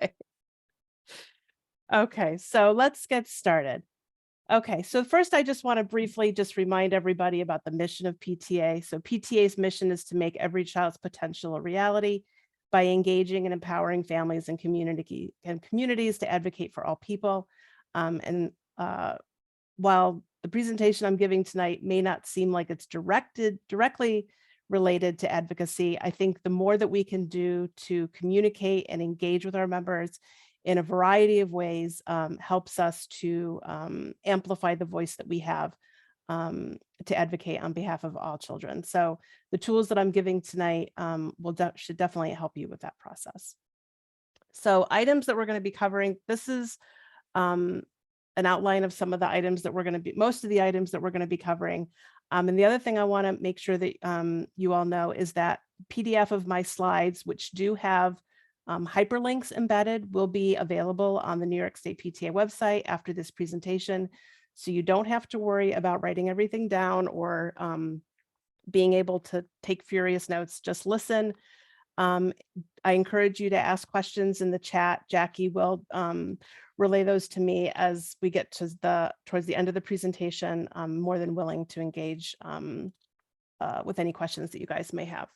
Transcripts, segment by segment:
Okay. Okay, so let's get started. Okay, so first I just want to briefly just remind everybody about the mission of PTA. So PTA's mission is to make every child's potential a reality by engaging and empowering families and communities to advocate for all people. And while the presentation I'm giving tonight may not seem like it's directly related to advocacy, I think the more that we can do to communicate and engage with our members in a variety of ways helps us to amplify the voice that we have to advocate on behalf of all children. So the tools that I'm giving tonight should definitely help you with that process. So items that we're going to be covering, this is an outline of some of the items that most of the items that we're going to be covering. And the other thing I want to make sure that you all know is that PDF of my slides, which do have hyperlinks embedded, will be available on the New York State PTA website after this presentation. So you don't have to worry about writing everything down or being able to take furious notes. Just listen. I encourage you to ask questions in the chat. Jackie will relay those to me as we get to towards the end of the presentation. I'm more than willing to engage with any questions that you guys may have.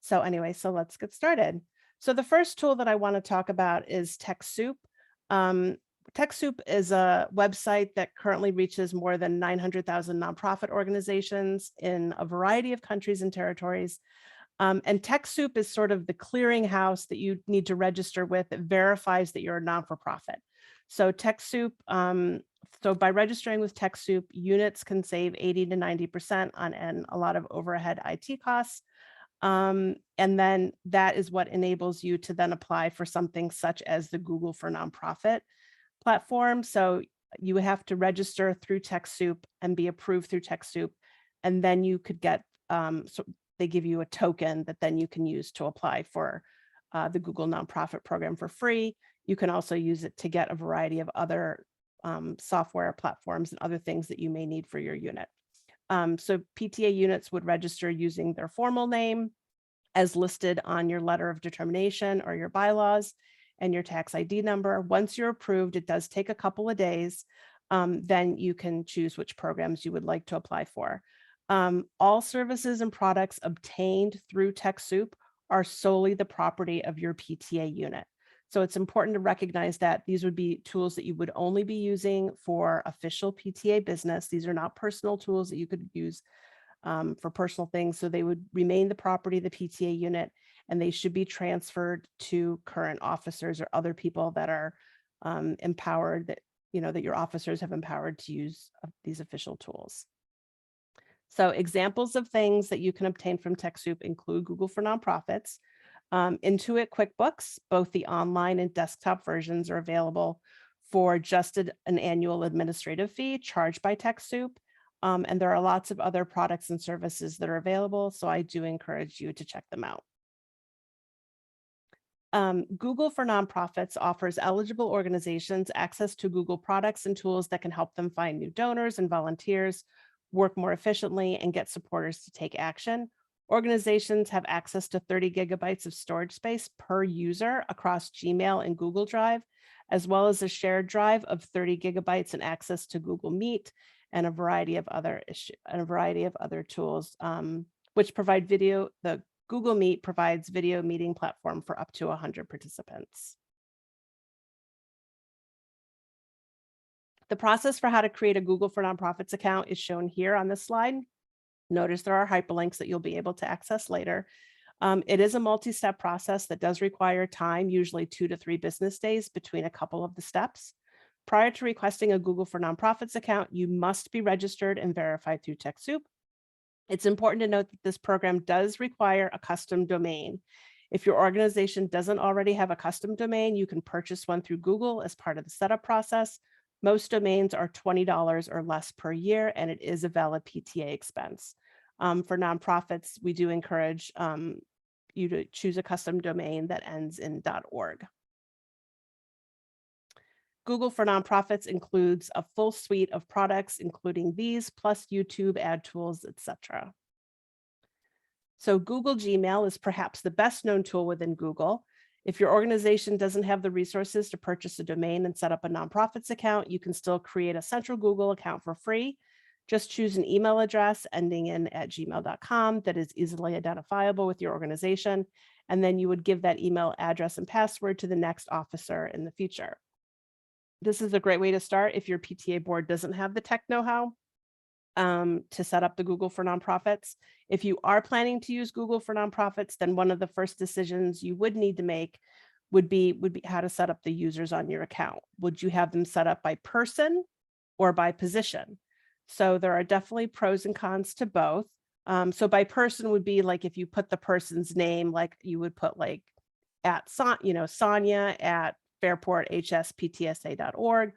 So anyway, so let's get started. So the first tool that I want to talk about is TechSoup. TechSoup is a website that currently reaches more than 900,000 nonprofit organizations in a variety of countries and territories. And TechSoup is sort of the clearinghouse that you need to register with that verifies that you're a non-for-profit. So TechSoup, so by registering with TechSoup, units can save 80 to 90% on a lot of overhead IT costs. And then that is what enables you to then apply for something such as the Google for Nonprofit platform. So you have to register through TechSoup and be approved through TechSoup. And then you could get, so they give you a token that then you can use to apply for the Google Nonprofit program for free. You can also use it to get a variety of other software platforms and other things that you may need for your unit. So PTA units would register using their formal name as listed on your letter of determination or your bylaws and your tax ID number. Once you're approved, it does take a couple of days. Then you can choose which programs you would like to apply for. All services and products obtained through TechSoup are solely the property of your PTA unit. So it's important to recognize that these would be tools that you would only be using for official PTA business. These are not personal tools that you could use for personal things. So they would remain the property of the PTA unit, and they should be transferred to current officers or other people that are empowered, that that your officers have empowered to use these official tools. So examples of things that you can obtain from TechSoup include Google for Nonprofits, Intuit QuickBooks. Both the online and desktop versions are available for just an annual administrative fee charged by TechSoup. And there are lots of other products and services that are available, so I do encourage you to check them out. Google for Nonprofits offers eligible organizations access to Google products and tools that can help them find new donors and volunteers, work more efficiently, and get supporters to take action. Organizations have access to 30 gigabytes of storage space per user across Gmail and Google Drive, as well as a shared drive of 30 gigabytes and access to Google Meet and a variety of other tools, which provide video. The Google Meet provides video meeting platform for up to 100 participants. The process for how to create a Google for Nonprofits account is shown here on this slide. Notice there are hyperlinks that you'll be able to access later. It is a multi-step process that does require time, usually 2 to 3 business days between a couple of the steps. Prior to requesting a Google for Nonprofits account, you must be registered and verified through TechSoup. It's important to note that this program does require a custom domain. If your organization doesn't already have a custom domain, you can purchase one through Google as part of the setup process. Most domains are $20 or less per year, and it is a valid PTA expense. For nonprofits, we do encourage you to choose a custom domain that ends in .org. Google for Nonprofits includes a full suite of products, including these, plus YouTube ad tools, etc. So Google Gmail is perhaps the best known tool within Google. If your organization doesn't have the resources to purchase a domain and set up a nonprofits account, you can still create a central Google account for free. Just choose an email address ending in @gmail.com that is easily identifiable with your organization, and then you would give that email address and password to the next officer in the future. This is a great way to start if your PTA board doesn't have the tech know-how to set up the Google for Nonprofits. If you are planning to use Google for Nonprofits, then one of the first decisions you would need to make would be how to set up the users on your account. Would you have them set up by person or by position? So there are definitely pros and cons to both. So by person would be like if you put the person's name, like you would put like at Sonia at fairporthsptsa.org,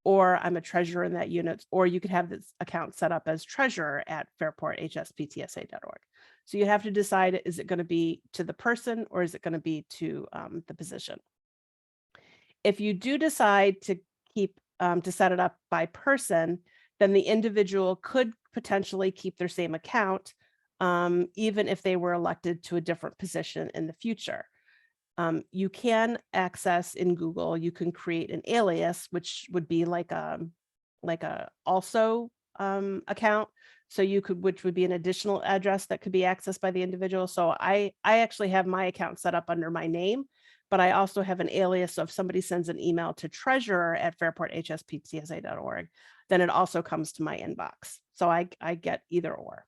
or I'm a treasurer in that unit, or you could have this account set up as treasurer at fairporthsptsa.org. So you have to decide, is it going to be to the person or is it going to be to the position? If you do decide to to set it up by person, then the individual could potentially keep their same account, even if they were elected to a different position in the future. You can access in Google, you can create an alias, which would be like a also account. So you could, which would be an additional address that could be accessed by the individual. So I actually have my account set up under my name, but I also have an alias. So if somebody sends an email to treasurer@fairporthsptsa.org, then it also comes to my inbox. So I get either or.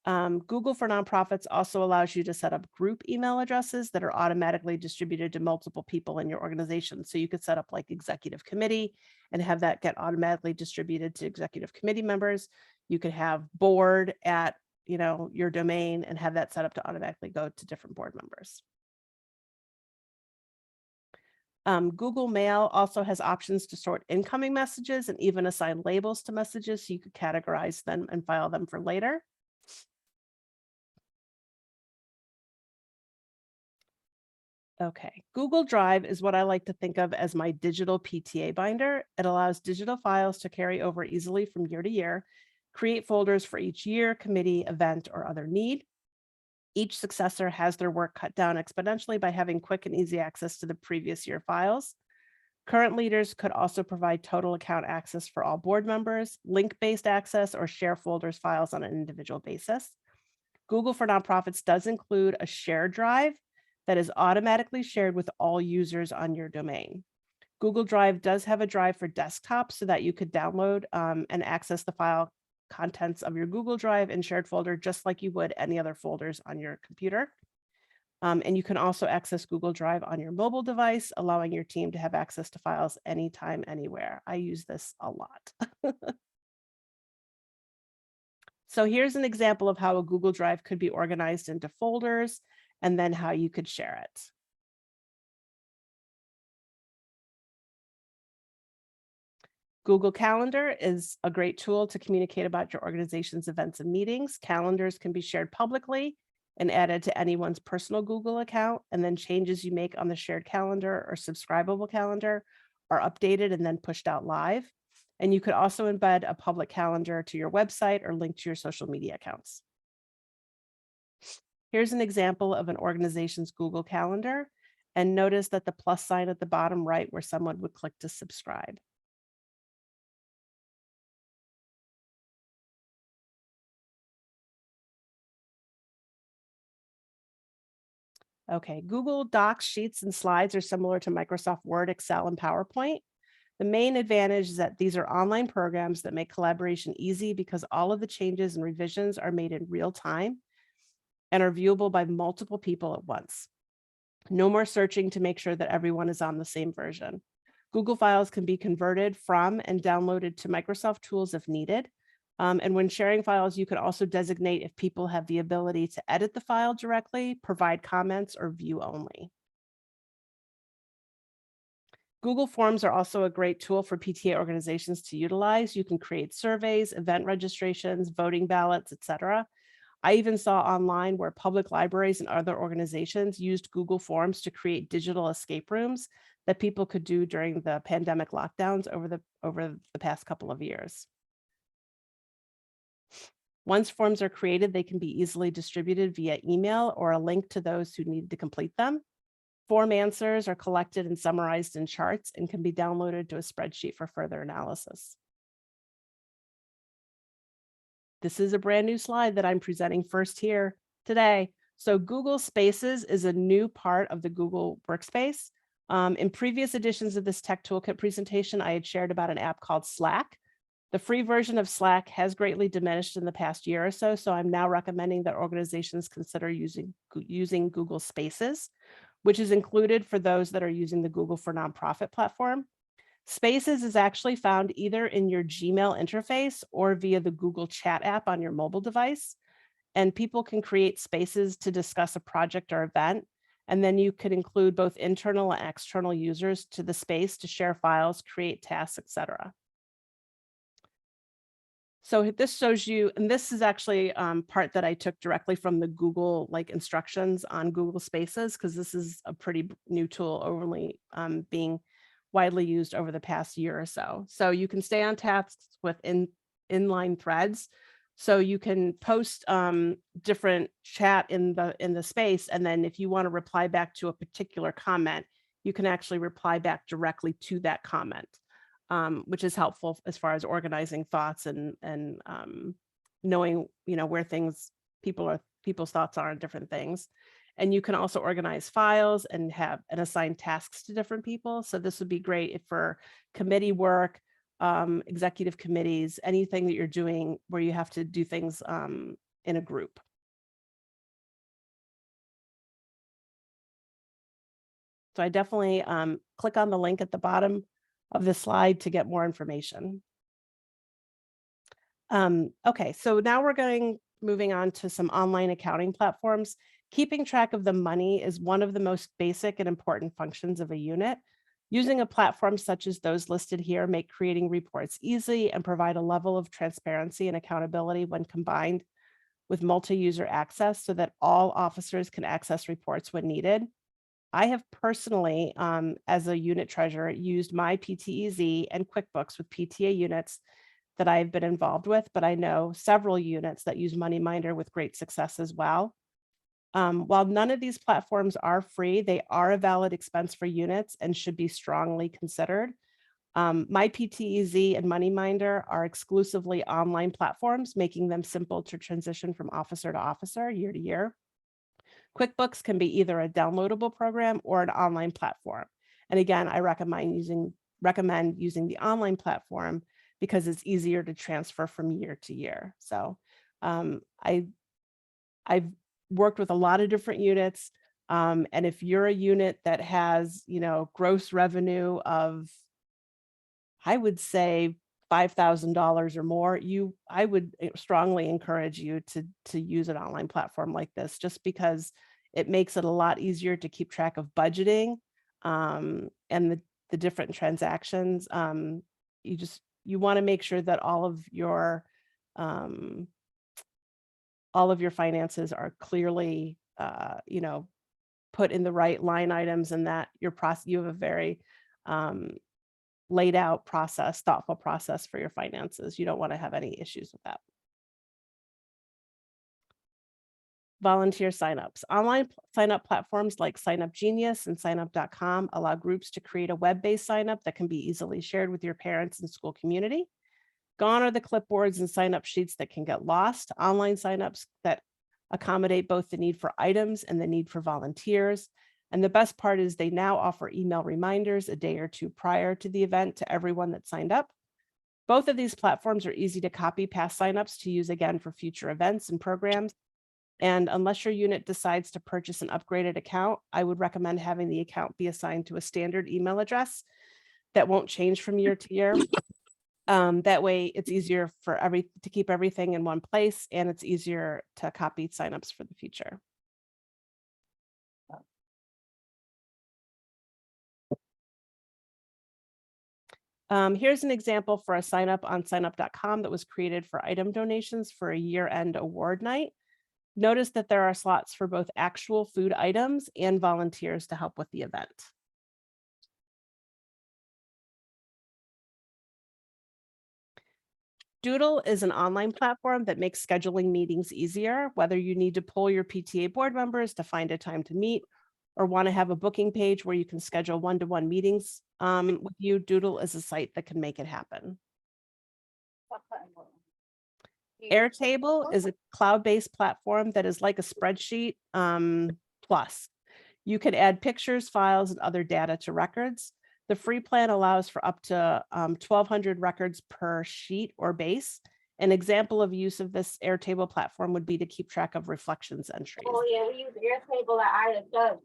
Google for Nonprofits also allows you to set up group email addresses that are automatically distributed to multiple people in your organization. So you could set up like executive committee and have that get automatically distributed to executive committee members. You could have board at your domain and have that set up to automatically go to different board members. Google Mail also has options to sort incoming messages and even assign labels to messages so you could categorize them and file them for later. Okay, Google Drive is what I like to think of as my digital PTA binder. It allows digital files to carry over easily from year to year, create folders for each year, committee, event, or other need. Each successor has their work cut down exponentially by having quick and easy access to the previous year files. Current leaders could also provide total account access for all board members, link-based access, or share folders files on an individual basis. Google for Nonprofits does include a shared drive that is automatically shared with all users on your domain. Google Drive does have a drive for desktop so that you could download and access the file contents of your Google Drive and shared folder just like you would any other folders on your computer. And you can also access Google Drive on your mobile device, allowing your team to have access to files anytime, anywhere. I use this a lot. So here's an example of how a Google Drive could be organized into folders and then how you could share it. Google Calendar is a great tool to communicate about your organization's events and meetings. Calendars can be shared publicly and added to anyone's personal Google account, and then changes you make on the shared calendar or subscribable calendar are updated and then pushed out live. And you could also embed a public calendar to your website or link to your social media accounts. Here's an example of an organization's Google Calendar, and notice that the plus sign at the bottom right where someone would click to subscribe. Okay, Google Docs, Sheets, and Slides are similar to Microsoft Word, Excel, and PowerPoint. The main advantage is that these are online programs that make collaboration easy because all of the changes and revisions are made in real time and are viewable by multiple people at once. No more searching to make sure that everyone is on the same version. Google files can be converted from and downloaded to Microsoft tools if needed. And when sharing files, you can also designate if people have the ability to edit the file directly, provide comments, or view only. Google Forms are also a great tool for PTA organizations to utilize. You can create surveys, event registrations, voting ballots, etc. I even saw online where public libraries and other organizations used Google Forms to create digital escape rooms that people could do during the pandemic lockdowns over the past couple of years. Once forms are created, they can be easily distributed via email or a link to those who need to complete them. Form answers are collected and summarized in charts and can be downloaded to a spreadsheet for further analysis. This is a brand new slide that I'm presenting first here today. So Google Spaces is a new part of the Google Workspace. In previous editions of this Tech Toolkit presentation, I had shared about an app called Slack. The free version of Slack has greatly diminished in the past year or so, so I'm now recommending that organizations consider using Google Spaces, which is included for those that are using the Google for Nonprofit platform. Spaces is actually found either in your Gmail interface or via the Google Chat app on your mobile device. And people can create spaces to discuss a project or event. And then you could include both internal and external users to the space to share files, create tasks, etc. So this shows you, and this is actually part that I took directly from the Google instructions on Google Spaces, because this is a pretty new tool, only being widely used over the past year or so. So you can stay on tasks with inline threads. So you can post different chat in the space, and then if you want to reply back to a particular comment, you can actually reply back directly to that comment. Which is helpful as far as organizing thoughts and knowing where people's thoughts are on different things. And you can also organize files and assign tasks to different people. So this would be great for committee work, executive committees, anything that you're doing where you have to do things in a group. So I definitely click on the link at the bottom of the slide to get more information. Okay, so now we're moving on to some online accounting platforms. Keeping track of the money is one of the most basic and important functions of a unit. Using a platform such as those listed here make creating reports easy and provide a level of transparency and accountability when combined with multi-user access so that all officers can access reports when needed. I have personally, as a unit treasurer, used my PTEZ and QuickBooks with PTA units that I've been involved with, but I know several units that use MoneyMinder with great success as well. While none of these platforms are free, they are a valid expense for units and should be strongly considered. My PTEZ and MoneyMinder are exclusively online platforms, making them simple to transition from officer to officer, year to year. QuickBooks can be either a downloadable program or an online platform. And again, I recommend using the online platform because it's easier to transfer from year to year. So I've worked with a lot of different units. And if you're a unit that has, gross revenue of, I would say $5,000 or more, I would strongly encourage you to use an online platform like this, just because it makes it a lot easier to keep track of budgeting and the different transactions. You want to make sure that all of your finances are clearly put in the right line items, and that you have a very laid out process, thoughtful process for your finances. You don't want to have any issues with that. Volunteer signups. Online signup platforms like Signup Genius and signup.com allow groups to create a web-based signup that can be easily shared with your parents and school community. Gone are the clipboards and signup sheets that can get lost. Online signups that accommodate both the need for items and the need for volunteers. And the best part is they now offer email reminders a day or two prior to the event to everyone that signed up. Both of these platforms are easy to copy past signups to use again for future events and programs. And unless your unit decides to purchase an upgraded account, I would recommend having the account be assigned to a standard email address that won't change from year to year. That way it's easier to keep everything in one place, and it's easier to copy signups for the future. Here's an example for a sign up on signup.com that was created for item donations for a year-end award night. Notice that there are slots for both actual food items and volunteers to help with the event. Doodle is an online platform that makes scheduling meetings easier, whether you need to pull your PTA board members to find a time to meet, or want to have a booking page where you can schedule one-to-one meetings with you, Doodle is a site that can make it happen. Airtable is a cloud-based platform that is like a spreadsheet plus. You can add pictures, files, and other data to records. The free plan allows for up to 1,200 records per sheet or base. An example of use of this Airtable platform would be to keep track of reflections entries. Oh yeah, we use Airtable at ISW.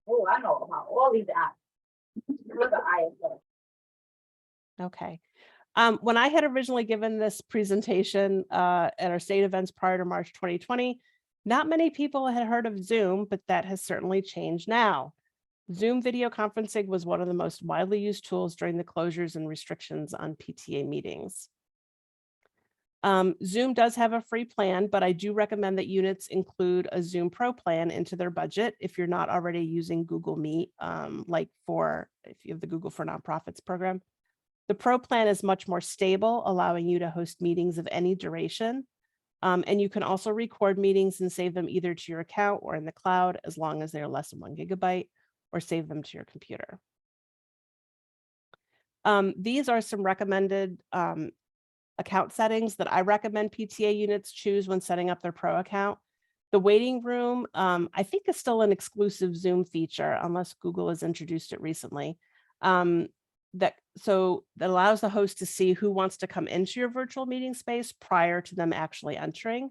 Oh, I know about all these apps. Look at ISW. Okay. When I had originally given this presentation at our state events prior to March 2020, not many people had heard of Zoom, but that has certainly changed now. Zoom video conferencing was one of the most widely used tools during the closures and restrictions on PTA meetings. Zoom does have a free plan, but I do recommend that units include a Zoom Pro plan into their budget if you're not already using Google Meet, like if you have the Google for Nonprofits program. The Pro plan is much more stable, allowing you to host meetings of any duration. And you can also record meetings and save them either to your account or in the cloud, as long as they're less than 1 gigabyte, or save them to your computer. These are some recommended account settings that I recommend PTA units choose when setting up their Pro account. The waiting room, I think, is still an exclusive Zoom feature, unless Google has introduced it recently. That allows the host to see who wants to come into your virtual meeting space prior to them actually entering.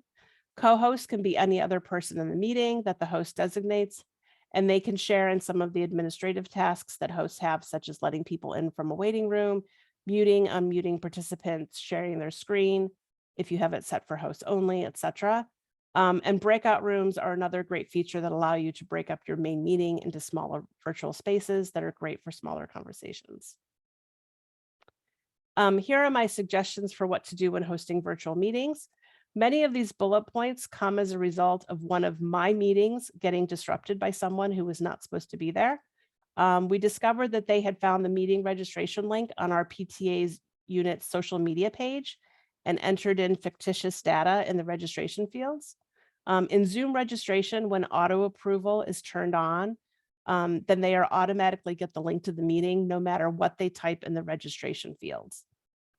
Co-host can be any other person in the meeting that the host designates, and they can share in some of the administrative tasks that hosts have, such as letting people in from a waiting room, muting, unmuting participants, sharing their screen, if you have it set for hosts only, etc. And breakout rooms are another great feature that allow you to break up your main meeting into smaller virtual spaces that are great for smaller conversations. Here are my suggestions for what to do when hosting virtual meetings. Many of these bullet points come as a result of one of my meetings getting disrupted by someone who was not supposed to be there. We discovered that they had found the meeting registration link on our PTA's unit social media page and entered in fictitious data in the registration fields. In Zoom registration, when auto approval is turned on, then they are automatically get the link to the meeting, no matter what they type in the registration fields.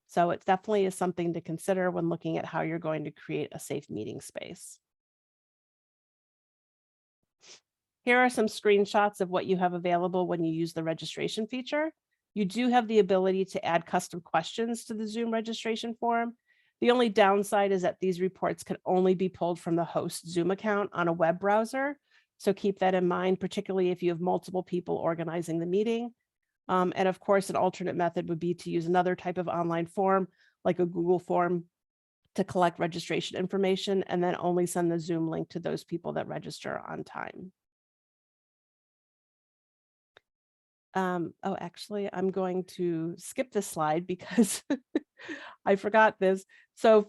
So it definitely is something to consider when looking at how you're going to create a safe meeting space. Here are some screenshots of what you have available when you use the registration feature. You do have the ability to add custom questions to the Zoom registration form. The only downside is that these reports can only be pulled from the host Zoom account on a web browser. So keep that in mind, particularly if you have multiple people organizing the meeting. And of course, an alternate method would be to use another type of online form, like a Google form, to collect registration information and then only send the Zoom link to those people that register on time. Oh, actually, I'm going to skip this slide because I forgot this. So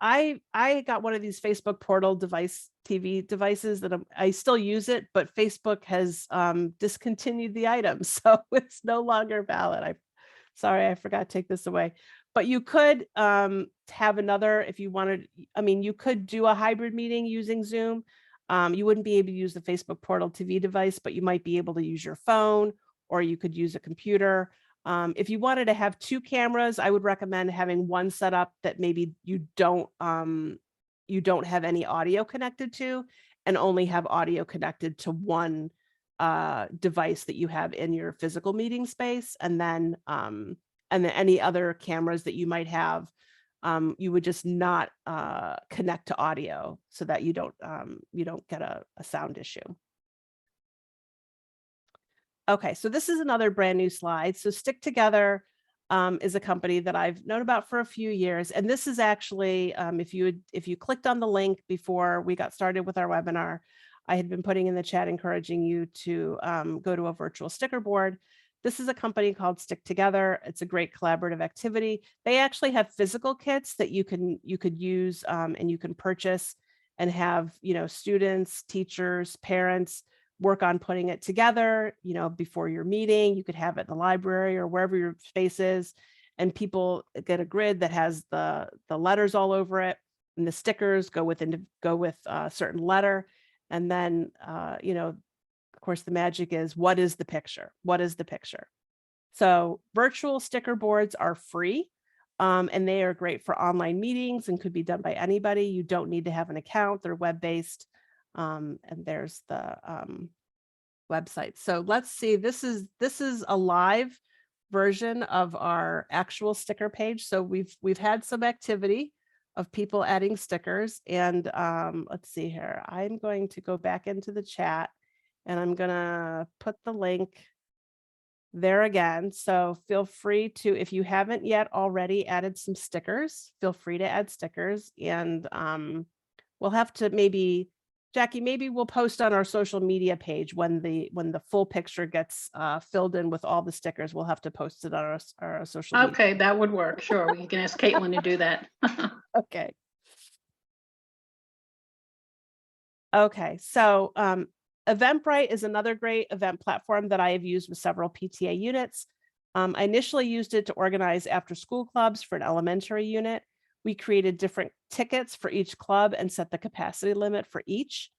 I got one of these Facebook portal TV devices that I still use it, but Facebook has discontinued the item. So it's no longer valid. Sorry, I forgot to take this away. But you could have another, if you wanted, you could do a hybrid meeting using Zoom. You wouldn't be able to use the Facebook portal TV device, but you might be able to use your phone, or you could use a computer. If you wanted to have 2 cameras, I would recommend having one set up that maybe you don't have any audio connected to, and only have audio connected to one device that you have in your physical meeting space. And then any other cameras that you might have, you would just not connect to audio, so that you don't get a sound issue. Okay, so this is another brand new slide. So Stick Together is a company that I've known about for a few years. And this is actually, if you clicked on the link before we got started with our webinar, I had been putting in the chat encouraging you to go to a virtual sticker board. This is a company called Stick Together. It's a great collaborative activity. They actually have physical kits that you could use and you can purchase and have, students, teachers, parents work on putting it together, before your meeting. You could have it in the library or wherever your space is, and people get a grid that has the letters all over it, and the stickers go with a certain letter, and then of course, the magic is, what is the picture? What is the picture? So virtual sticker boards are free, and they are great for online meetings and could be done by anybody. You don't need to have an account. They're web-based. And there's the website. So let's see, this is a live version of our actual sticker page. So we've had some activity of people adding stickers, and let's see here. I'm going to go back into the chat and I'm gonna put the link there again. So feel free to, if you haven't yet already added some stickers, feel free to add stickers, and we'll have to maybe, Jackie, maybe we'll post on our social media page when the full picture gets filled in with all the stickers. We'll have to post it on our social media. Okay, that would work. Sure, we can ask Caitlin to do that. Okay. Okay, so Eventbrite is another great event platform that I have used with several PTA units. I initially used it to organize after school clubs for an elementary unit. We created different tickets for each club and set the capacity limit for each.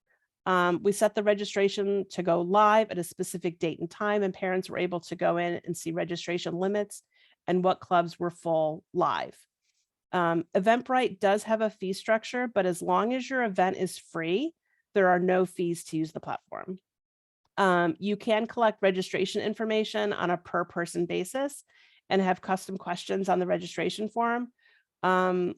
We set the registration to go live at a specific date and time, and parents were able to go in and see registration limits and what clubs were full live. Eventbrite does have a fee structure, but as long as your event is free, there are no fees to use the platform. You can collect registration information on a per person basis and have custom questions on the registration form.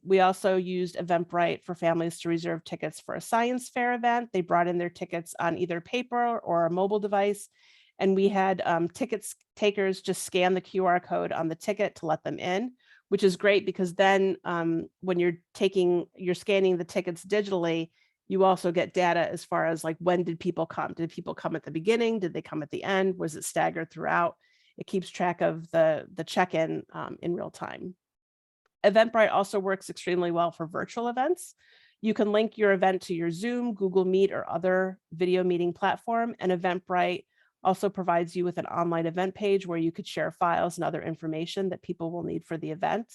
We also used Eventbrite for families to reserve tickets for a science fair event. They brought in their tickets on either paper or a mobile device. And we had tickets takers just scan the QR code on the ticket to let them in, which is great because then when you're scanning the tickets digitally, you also get data as far as like, when did people come? Did people come at the beginning? Did they come at the end? Was it staggered throughout? It keeps track of the check-in in real time. Eventbrite also works extremely well for virtual events. You can link your event to your Zoom, Google Meet, or other video meeting platform, and Eventbrite also provides you with an online event page where you could share files and other information that people will need for the event.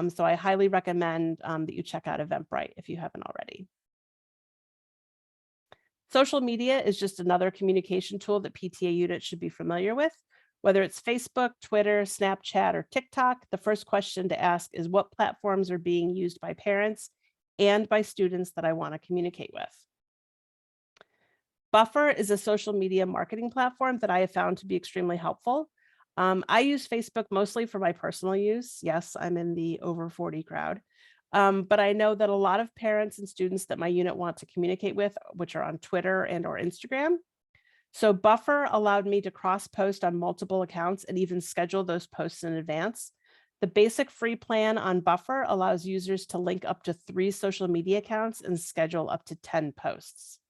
So I highly recommend that you check out Eventbrite if you haven't already. Social media is just another communication tool that PTA units should be familiar with. Whether it's Facebook, Twitter, Snapchat, or TikTok, the first question to ask is what platforms are being used by parents and by students that I want to communicate with. Buffer is a social media marketing platform that I have found to be extremely helpful. I use Facebook mostly for my personal use. Yes, I'm in the over 40 crowd. But I know that a lot of parents and students that my unit want to communicate with, which are on Twitter and or Instagram. So Buffer allowed me to cross-post on multiple accounts and even schedule those posts in advance. The basic free plan on Buffer allows users to link up to 3 social media accounts and schedule up to 10 posts.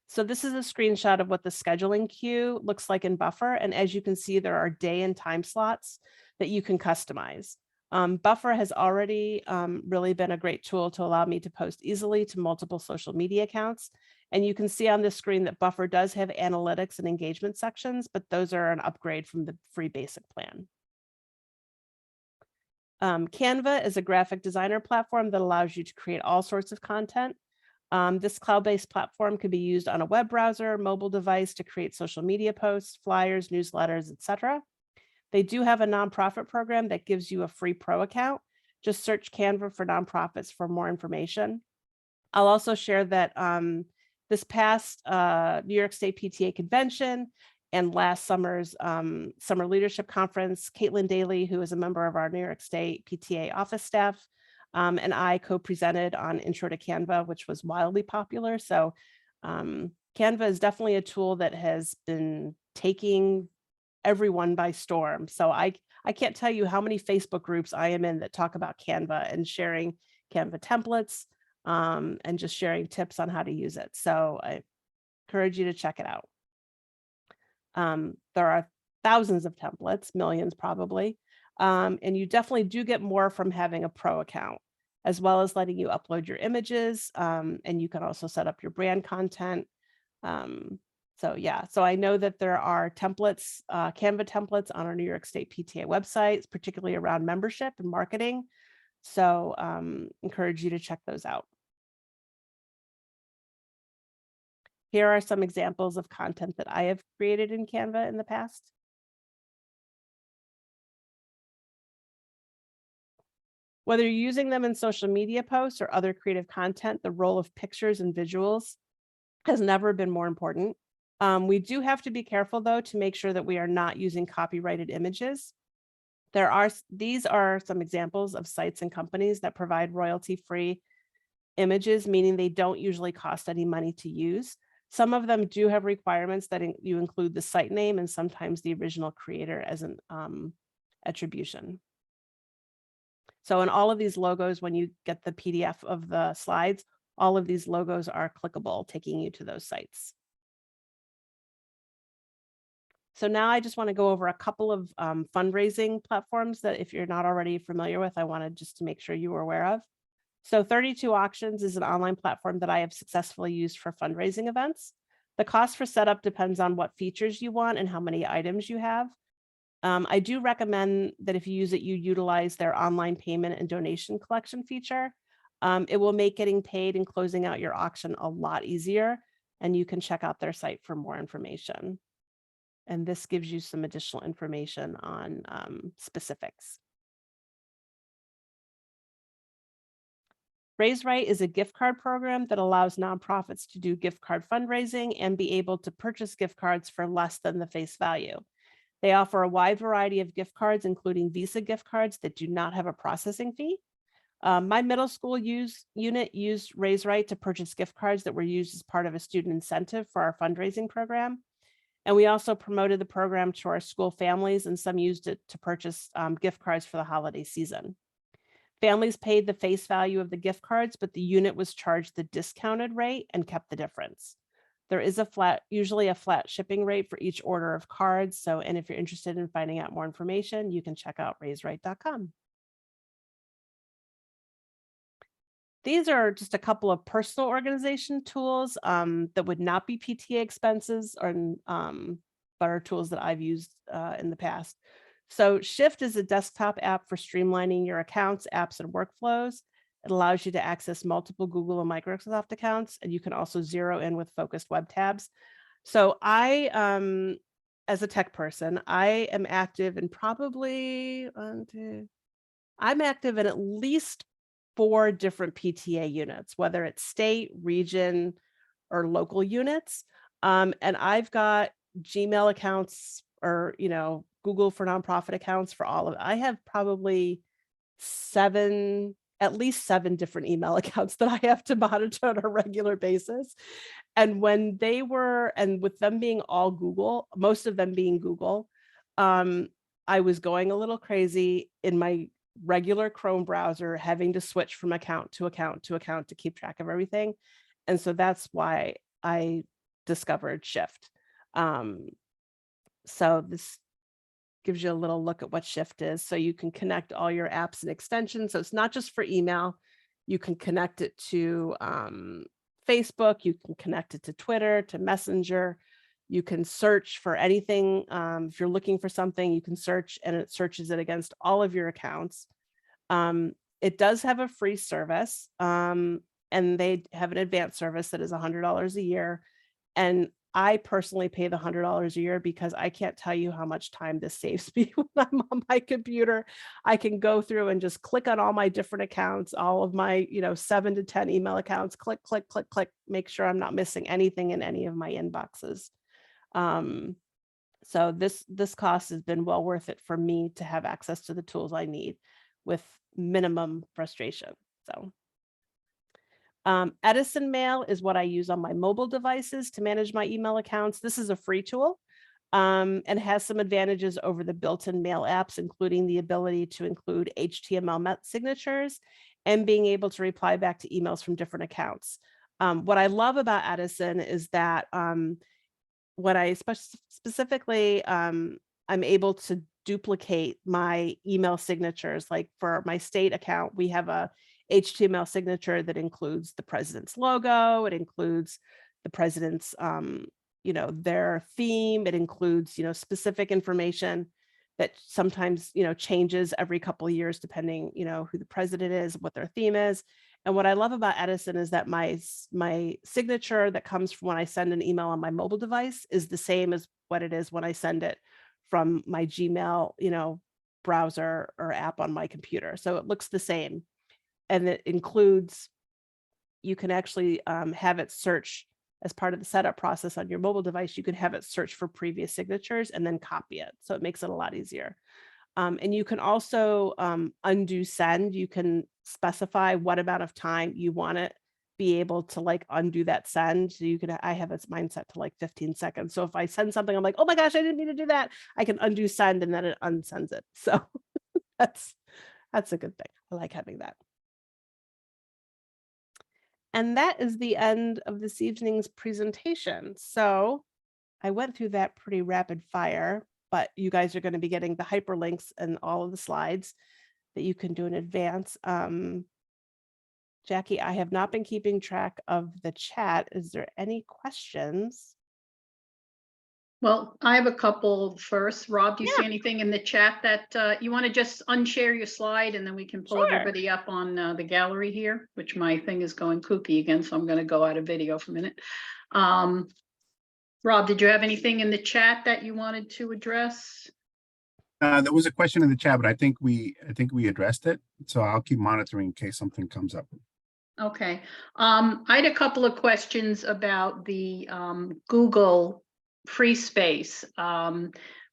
So this is a screenshot of what the scheduling queue looks like in Buffer. And as you can see, there are day and time slots that you can customize. Buffer has already really been a great tool to allow me to post easily to multiple social media accounts. And you can see on the screen that Buffer does have analytics and engagement sections, but those are an upgrade from the free basic plan. Canva is a graphic designer platform that allows you to create all sorts of content. This cloud-based platform could be used on a web browser, mobile device to create social media posts, flyers, newsletters, etc. They do have a nonprofit program that gives you a free pro account. Just search Canva for nonprofits for more information. I'll also share that this past New York State PTA convention and last summer's summer leadership conference, Caitlin Daly, who is a member of our New York State PTA office staff, and I co-presented on Intro to Canva, which was wildly popular. So Canva is definitely a tool that has been taking everyone by storm. So I can't tell you how many Facebook groups I am in that talk about Canva and sharing Canva templates and just sharing tips on how to use it. So I encourage you to check it out. There are thousands of templates, millions probably, and you definitely do get more from having a pro account, as well as letting you upload your images, and you can also set up your brand content. So yeah, so I know that there are templates, Canva templates on our New York State PTA websites, particularly around membership and marketing. So encourage you to check those out. Here are some examples of content that I have created in Canva in the past. Whether you're using them in social media posts or other creative content, the role of pictures and visuals has never been more important. We do have to be careful, though, to make sure that we are not using copyrighted images. These are some examples of sites and companies that provide royalty-free images, meaning they don't usually cost any money to use. Some of them do have requirements that you include the site name and sometimes the original creator as an attribution. So in all of these logos, when you get the PDF of the slides, all of these logos are clickable, taking you to those sites. So now I just want to go over a couple of fundraising platforms that if you're not already familiar with, I wanted just to make sure you were aware of. So 32 Auctions is an online platform that I have successfully used for fundraising events. The cost for setup depends on what features you want and how many items you have. I do recommend that if you use it, you utilize their online payment and donation collection feature. It will make getting paid and closing out your auction a lot easier, and you can check out their site for more information. And this gives you some additional information on specifics. Raise Right is a gift card program that allows nonprofits to do gift card fundraising and be able to purchase gift cards for less than the face value. They offer a wide variety of gift cards, including Visa gift cards that do not have a processing fee. My middle school unit used Raise Right to purchase gift cards that were used as part of a student incentive for our fundraising program. And we also promoted the program to our school families, and some used it to purchase gift cards for the holiday season. Families paid the face value of the gift cards, but the unit was charged the discounted rate and kept the difference. There is usually a flat shipping rate for each order of cards. So, and if you're interested in finding out more information, you can check out raiseright.com. These are just a couple of personal organization tools that would not be PTA expenses or but are tools that I've used in the past. So Shift is a desktop app for streamlining your accounts, apps, and workflows. It allows you to access multiple Google and Microsoft accounts, and you can also zero in with focused web tabs. So I, as a tech person, I am active in probably, I'm active in at least 4 different PTA units, whether it's state, region, or local units. And I've got Gmail accounts or, Google for nonprofit accounts for all of it. I have probably at least 7 different email accounts that I have to monitor on a regular basis. And and with them being all Google, most of them being Google, I was going a little crazy in my regular Chrome browser, having to switch from account to account to account to keep track of everything. And so that's why I discovered Shift. So this gives you a little look at what Shift is. So you can connect all your apps and extensions. So it's not just for email. You can connect it to Facebook. You can connect it to Twitter, to Messenger. You can search for anything. If you're looking for something, you can search and it searches it against all of your accounts. It does have a free service and they have an advanced service that is $100 a year. And I personally pay the $100 a year because I can't tell you how much time this saves me when I'm on my computer. I can go through and just click on all my different accounts, all of my, 7 to 10 email accounts, click, click, click, click, make sure I'm not missing anything in any of my inboxes. So this cost has been well worth it for me to have access to the tools I need with minimum frustration. So Edison Mail is what I use on my mobile devices to manage my email accounts. This is a free tool and has some advantages over the built-in mail apps, including the ability to include HTML signatures and being able to reply back to emails from different accounts. What I love about Edison is that when I specifically, I'm able to duplicate my email signatures. Like for my state account, we have a HTML signature that includes the president's logo. It includes the president's, their theme. It includes, specific information that sometimes, changes every couple of years, depending, who the president is, what their theme is. And what I love about Edison is that my signature that comes from when I send an email on my mobile device is the same as what it is when I send it from my Gmail, browser or app on my computer. So it looks the same. And it includes, you can actually have it search as part of the setup process on your mobile device. You can have it search for previous signatures and then copy it. So it makes it a lot easier. And you can also undo send. You can specify what amount of time you want it be able to like undo that send. So you can, I have its mine set to like 15 seconds. So if I send something, I'm like, oh my gosh, I didn't mean to do that. I can undo send and then it unsends it. So that's a good thing. I like having that. And that is the end of this evening's presentation. So I went through that pretty rapid fire, but you guys are going to be getting the hyperlinks and all of the slides that you can do in advance. Jackie, I have not been keeping track of the chat. Is there any questions? Well, I have a couple first. Rob, do you see Yeah. anything in the chat that you want to just unshare your slide and then we can pull Sure. everybody up on the gallery here, which my thing is going kooky again, so I'm going to go out of video for a minute. Rob, did you have anything in the chat that you wanted to address? There was a question in the chat, but I think we addressed it. So I'll keep monitoring in case something comes up. Okay. I had a couple of questions about the Google Free Space,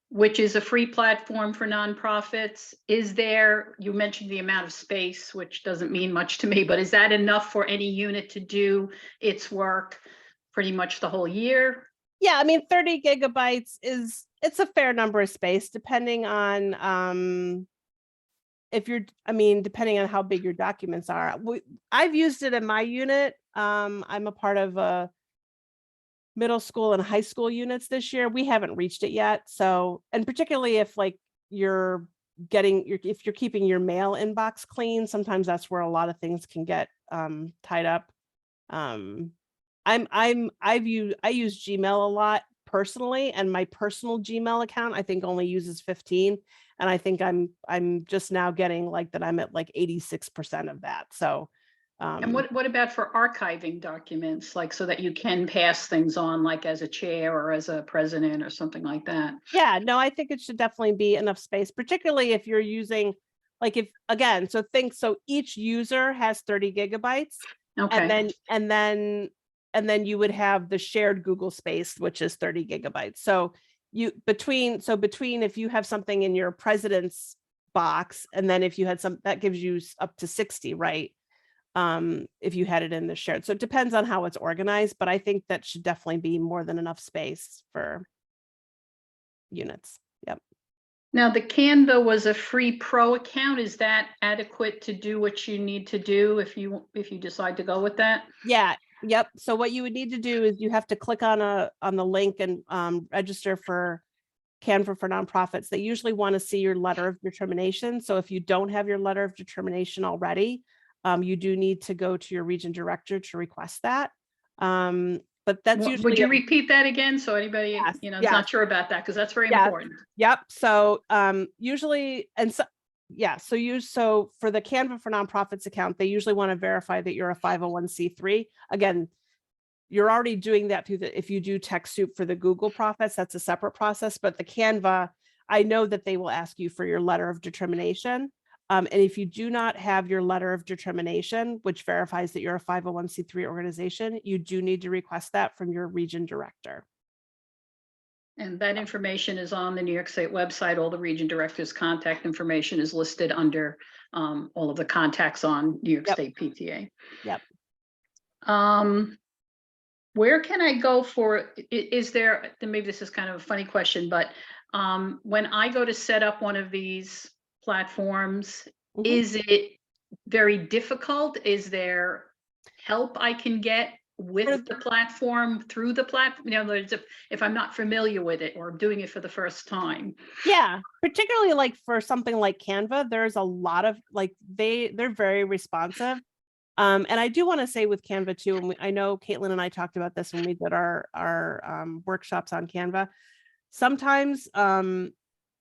which is a free platform for nonprofits. Is there, you mentioned the amount of space, which doesn't mean much to me, but is that enough for any unit to do its work pretty much the whole year? Yeah, I mean, 30 gigabytes it's a fair number of space, depending on depending on how big your documents are. I've used it in my unit. I'm a part of a middle school and high school units this year. We haven't reached it yet. So, and particularly if like if you're keeping your mail inbox clean, sometimes that's where a lot of things can get tied up. I use Gmail a lot personally, and my personal Gmail account I think only uses 15, and I think I'm just now getting like that. I'm at like 86% of that. So and what about for archiving documents, like so that you can pass things on, like as a chair or as a president or something like that? Yeah, no, I think it should definitely be enough space, particularly if you're using, like, if again, so each user has 30 gigabytes. Okay. And then you would have the shared Google space, which is 30 gigabytes. So between if you have something in your president's box, and then if you had that gives you up to 60, right? If you had it in the shared. So it depends on how it's organized, but I think that should definitely be more than enough space for units. Yep. Now, the Canva was a free pro account. Is that adequate to do what you need to do if you decide to go with that? Yeah. Yep. So what you would need to do is you have to click on the link and register for Canva for nonprofits. They usually want to see your letter of determination. So if you don't have your letter of determination already, you do need to go to your region director to request that. But that's usually. Would you repeat that again? So anybody, Yes, is yes. not sure about that, because that's very Yes. important. Yep. So usually, so for the Canva for nonprofits account, they usually want to verify that you're a 501c3. Again, you're already doing that through if you do TechSoup for the Google profits, that's a separate process. But the Canva, I know that they will ask you for your letter of determination. And if you do not have your letter of determination, which verifies that you're a 501c3 organization, you do need to request that from your region director. And that information is on the New York State website. All the region directors' contact information is listed under all of the contacts on New York State PTA. Yep. Where can I go for, is there, maybe this is kind of a funny question, but when I go to set up one of these platforms, is it very difficult? Is there help I can get with the platform, through the platform? In other words, if I'm not familiar with it or doing it for the first time. Yeah, particularly like for something like Canva, there's a lot of like, they're very responsive. And I do want to say with Canva too, and I know Caitlin and I talked about this when we did our workshops on Canva. Sometimes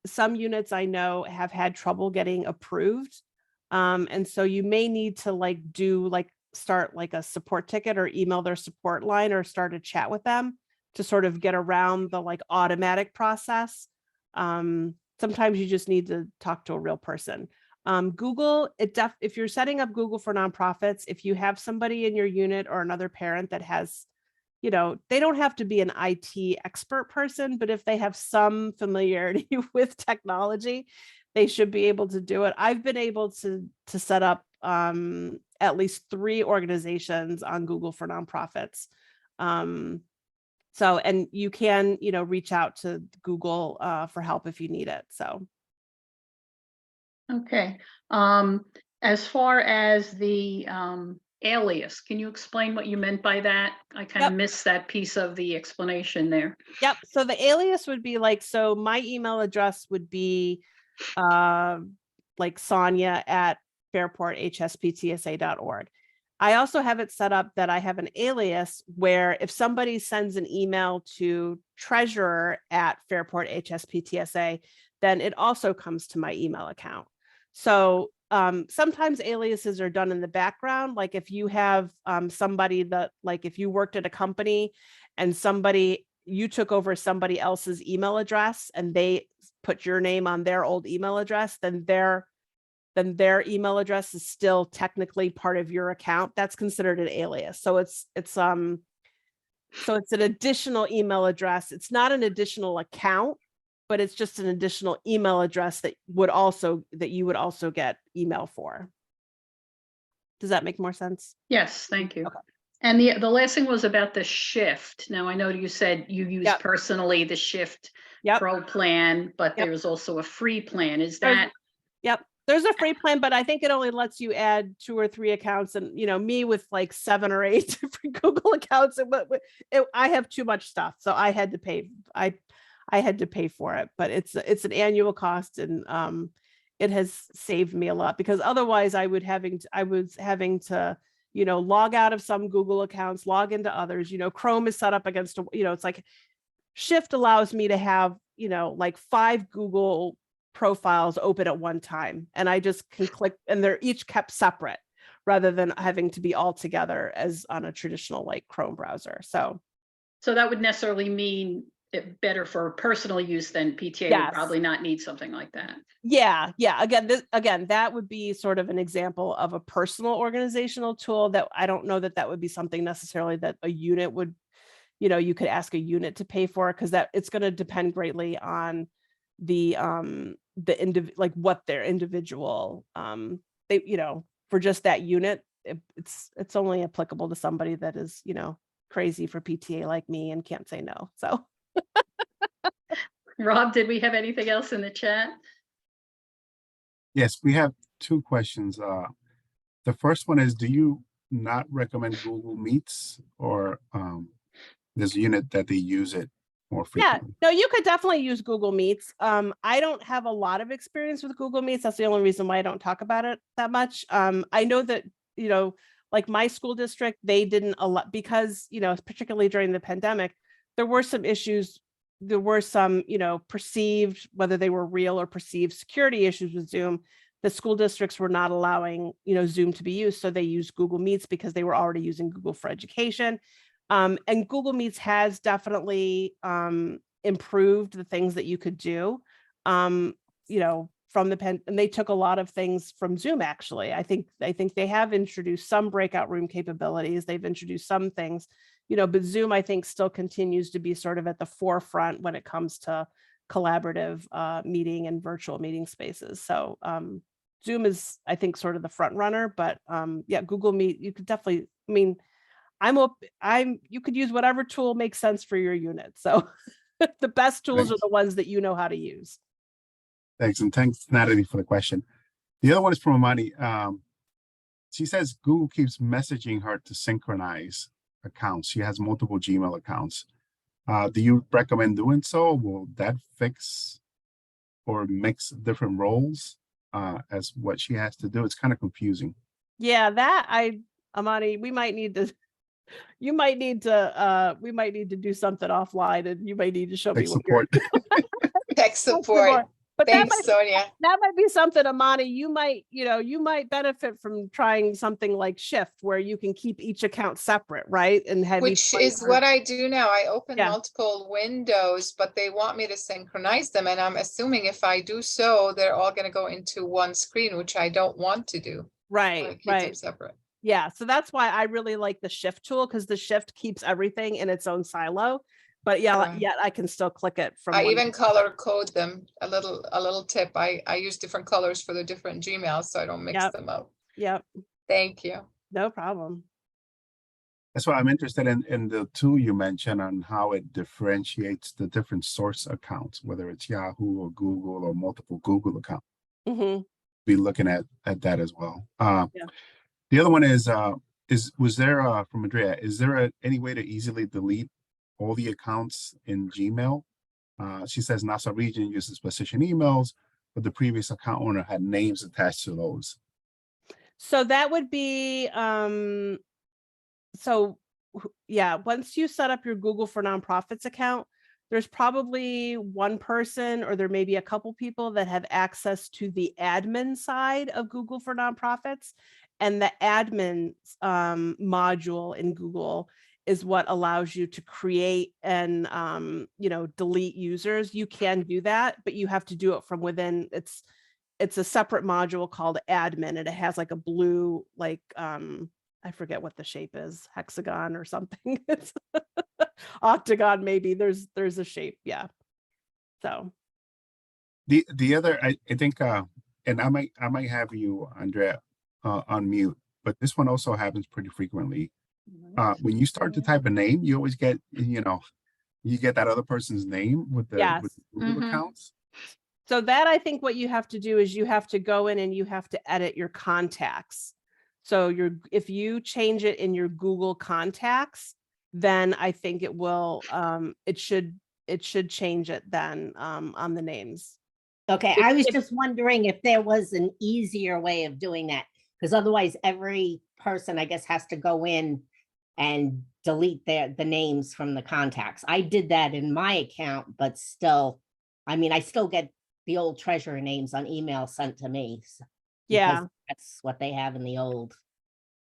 some units I know have had trouble getting approved. And so you may need to like do like start like a support ticket or email their support line or start a chat with them to sort of get around the like automatic process. Sometimes you just need to talk to a real person. Google, if you're setting up Google for nonprofits, if you have somebody in your unit or another parent that has, you know, they don't have to be an IT expert person, but if they have some familiarity with technology, they should be able to do it. I've been able to set up at least 3 organizations on Google for nonprofits. So, and you can, you know, reach out to Google for help if you need it. So. Okay. As far as the alias, can you explain what you meant by that? I kind of missed that piece of the explanation there. Yep. So the alias would be like, so my email address would be like Sonia@fairporthsptsa.org. I also have it set up that I have an alias where if somebody sends an email to treasurer@fairporthsptsa, then it also comes to my email account. So sometimes aliases are done in the background. Like if you have somebody that, like if you worked at a company and you took over somebody else's email address and they put your name on their old email address, then their email address is still technically part of your account. That's considered an alias. So it's an additional email address. It's not an additional account, but it's just an additional email address that you would also get email for. Does that make more sense? Yes, thank you. Okay. And the last thing was about the Shift. Now, I know you said you use personally the Shift Pro plan, but there's also a free plan. Is that? There's a free plan, but I think it only lets you add 2 or 3 accounts. And, you know, me with like 7 or 8 different Google accounts, I have too much stuff. So I had to pay. I had to pay for it, but it's an annual cost, and it has saved me a lot, because otherwise I was having to, you know, log out of some Google accounts, log into others. You know, Chrome is set up against, you know, it's like Shift allows me to have, you know, like 5 Google profiles open at one time, and I just can click, and they're each kept separate rather than having to be all together as on a traditional like Chrome browser. So that would necessarily mean it better for personal use than PTA would probably not need something like that. Yeah. Again, that would be sort of an example of a personal organizational tool that I don't know that would be something necessarily that a unit would, you know, you could ask a unit to pay for, because that it's going to depend greatly on like what their individual they, you know, for just that unit, it's only applicable to somebody that is, you know, crazy for PTA like me and can't say no. So Rob, did we have anything else in the chat? Yes, we have 2 questions. The first one is, do you not recommend Google Meets, or there's a unit that they use it more frequently? Yeah, no, you could definitely use Google Meets. I don't have a lot of experience with Google Meets. That's the only reason why I don't talk about it that much. I know that, you know, like my school district, they didn't allow, because, you know, particularly during the pandemic, there were some issues. There were some, you know, perceived, whether they were real or perceived, security issues with Zoom. The school districts were not allowing, you know, Zoom to be used. So they used Google Meets because they were already using Google for Education. And Google Meets has definitely improved the things that you could do, you know, from and they took a lot of things from Zoom. Actually, I think they have introduced some breakout room capabilities. They've introduced some things, you know, but Zoom, I think, still continues to be sort of at the forefront when it comes to collaborative meeting and virtual meeting spaces. So Zoom is, I think, sort of the front runner, but yeah, Google Meet, you could definitely, I mean, you could use whatever tool makes sense for your unit. So the best tools are the ones that you know how to use. Thanks. And thanks, Natalie, for the question. The other one is from Amani. She says Google keeps messaging her to synchronize accounts. She has multiple Gmail accounts. Do you recommend doing so? Will that fix or mix different roles as what she has to do? It's kind of confusing. Yeah, Amani, we might need to do something offline, and you might need to show me support. Tech support. But Thanks, Sonia. that might be something, Amani, you might benefit from trying something like Shift where you can keep each account separate, right? And have each Which one is for- what I do now. I open Yeah. multiple windows, but they want me to synchronize them. And I'm assuming if I do so, they're all gonna go into one screen, which I don't want to do. I wanna right, keep them right. separate. Yeah, so that's why I really like the Shift tool, because the Shift keeps everything in its own silo. But yeah, Right. yet I can still click it from I one. even color code them, a little tip. I use different colors for the different Gmails, so I don't mix Yep. them up. Yep, Thank you. no problem. That's why I'm interested in the tool you mentioned on how it differentiates the different source accounts, whether it's Yahoo or Google or multiple Google accounts. Hmm. Be looking at that as well. Yeah. The other one is was there from Andrea, is there any way to easily delete all the accounts in Gmail? She says NASA region uses position emails, but the previous account owner had names attached to those. So that would be, yeah, once you set up your Google for Nonprofits account, there's probably one person, or there may be a couple people that have access to the admin side of Google for Nonprofits. And the admin module in Google is what allows you to create and delete users. You can do that, but you have to do it from within. It's a separate module called admin, and it has like a blue, like I forget what the shape is, hexagon or something. It's octagon, maybe. There's a shape, yeah. So The other, I think, and I might have you, Andrea, on mute, but this one also happens pretty frequently. When you start to type a name, you always get, you get that other person's name with the Yes. Google Mhm. accounts. So that, I think what you have to do is you have to go in and you have to edit your contacts. So if you change it in your Google contacts, then I think it will, it should change it then on the names. Okay, I was just wondering if there was an easier way of doing that, because otherwise every person, I guess, has to go in and delete the names from the contacts. I did that in my account, but still, I mean, I still get the old treasurer names on email sent to me. Yeah. because that's what they have in the old.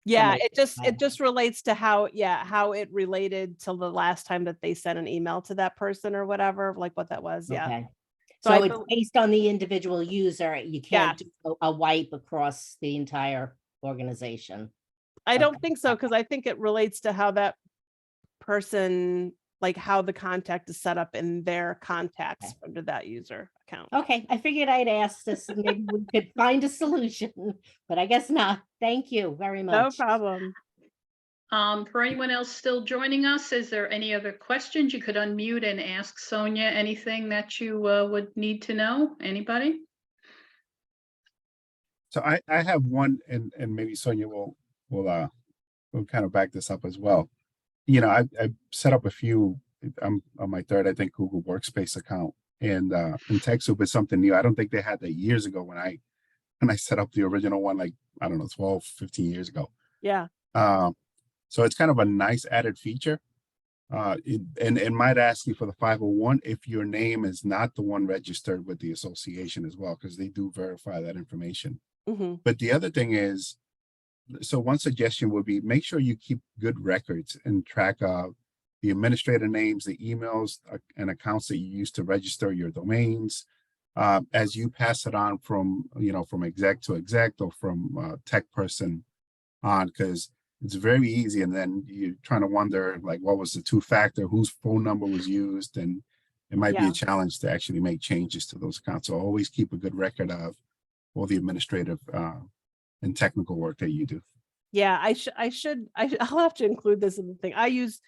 Yeah, Somebody- it just relates to how it related to the last time that they sent an email to that person or whatever, like what that was. Yeah. Okay. So So I it's based on the individual user. You can't Yes. do a wipe across the entire organization. I don't Okay. think so, because I think it relates to how that person, like how the contact is set up in their contacts Okay. under that user account. Okay, I figured I'd ask this, maybe we could find a solution, but I guess not. Thank you very No much. problem. For anyone else still joining us, is there any other questions? You could unmute and ask Sonia anything that you would need to know. Anybody? So I have one, and maybe Sonia will kind of back this up as well. I set up a few. I'm on my third, I think, Google Workspace account, and TechSoup is something new. I don't think they had that years ago when I set up the original one, like, I don't know, 12, 15 years ago. Yeah. So it's kind of a nice added feature. It might ask you for the 501 if your name is not the one registered with the association as well, because they do verify that information. Hmm. But the other thing is, so one suggestion would be make sure you keep good records and track of the administrator names, the emails and accounts that you use to register your domains, as you pass it on from exec to exec or from tech person on, because it's very easy. And then you're trying to wonder, like, what was the two-factor, whose phone number was used, and it might be Yeah. a challenge to actually make changes to those accounts. So always keep a good record of all the administrative and technical work that you do. Yeah, I'll have to include this in the thing. I use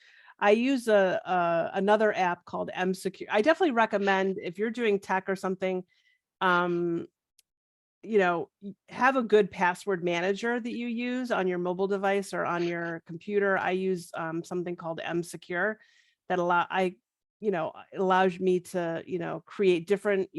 another app called MSecure. I definitely recommend, if you're doing tech or something, have a good password manager that you use on your mobile device or on your computer. I use something called MSecure that allows me to create different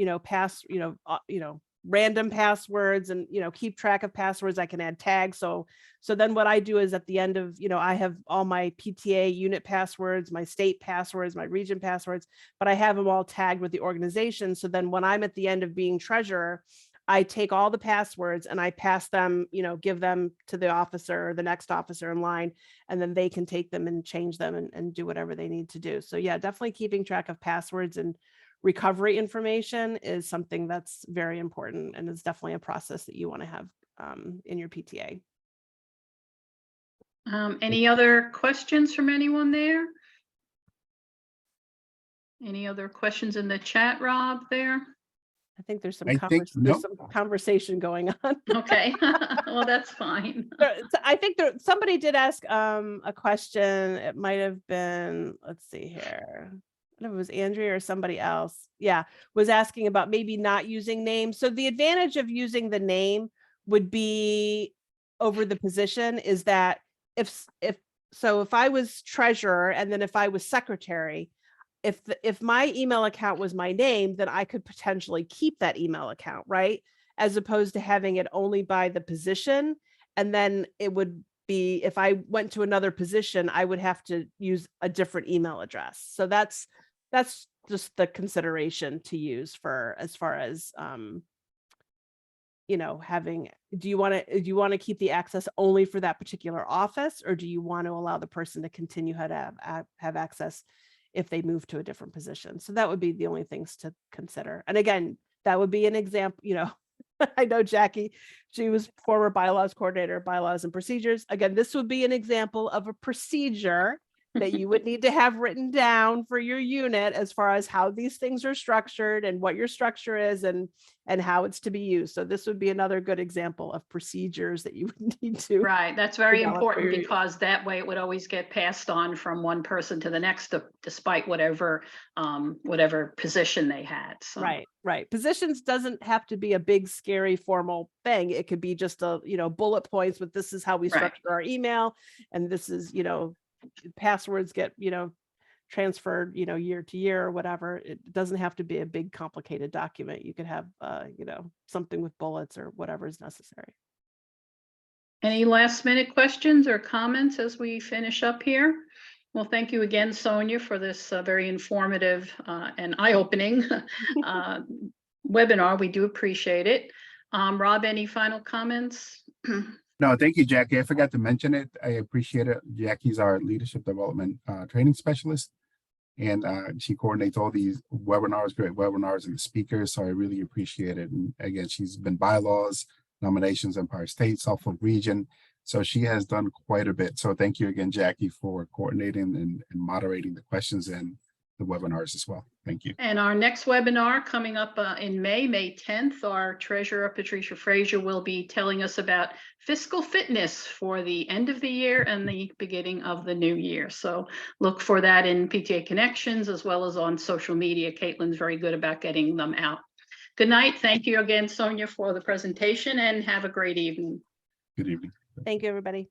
random passwords and, keep track of passwords. I can add tags. So then what I do is at the end of, I have all my PTA unit passwords, my state passwords, my region passwords, but I have them all tagged with the organization. So then when I'm at the end of being treasurer, I take all the passwords and I pass them, give them to the officer or the next officer in line, and then they can take them and change them and do whatever they need to do. So yeah, definitely keeping track of passwords and recovery information is something that's very important, and is definitely a process that you want to have in your PTA. Any other questions from anyone there? Any other questions in the chat, Rob, there? I think there's some, I think- there's nope. some conversation going on. Okay, well, that's fine. I think somebody did ask a question. It might have been, let's see here. I don't know if it was Andrea or somebody else. Yeah, was asking about maybe not using names. So the advantage of using the name would be over the position is that if I was treasurer and then if I was secretary, if my email account was my name, then I could potentially keep that email account, right? As opposed to having it only by the position. And then it would be, if I went to another position, I would have to use a different email address. So that's just the consideration to use for, as far as, having, do you want to keep the access only for that particular office, or do you want to allow the person to continue to have access if they move to a different position? So that would be the only things to consider. And again, that would be an example, I know Jackie, she was former bylaws coordinator, bylaws and procedures. Again, this would be an example of a procedure that you would need to have written down for your unit as far as how these things are structured and what your structure is and how it's to be used. So this would be another good example of procedures that you would need to. Right, that's very develop important for your- because that way it would always get passed on from one person to the next, despite whatever position they had. So. Right. Positions doesn't have to be a big, scary, formal thing. It could be just bullet points with this is how we Right. structure our email. And this is, passwords get, transferred, year to year or whatever. It doesn't have to be a big, complicated document. You could have, something with bullets or whatever is necessary. Any last minute questions or comments as we finish up here? Well, thank you again, Sonia, for this very informative and eye-opening webinar. We do appreciate it. Rob, any final comments? No, thank you, Jackie. I forgot to mention it. I appreciate it. Jackie's our leadership development training specialist, and she coordinates all these webinars, great webinars, and the speakers. So I really appreciate it. And again, she's been bylaws, nominations, Empire State, Suffolk Region. So she has done quite a bit. So thank you again, Jackie, for coordinating and moderating the questions and the webinars as well. Thank you. And our next webinar coming up in May 10th, our treasurer, Patricia Frazier, will be telling us about fiscal fitness for the end of the year and the beginning of the new year. So look for that in PTA Connections as well as on social media. Caitlin's very good about getting them out. Good night. Thank you again, Sonia, for the presentation, and have a great evening. Good evening. Thank you, everybody.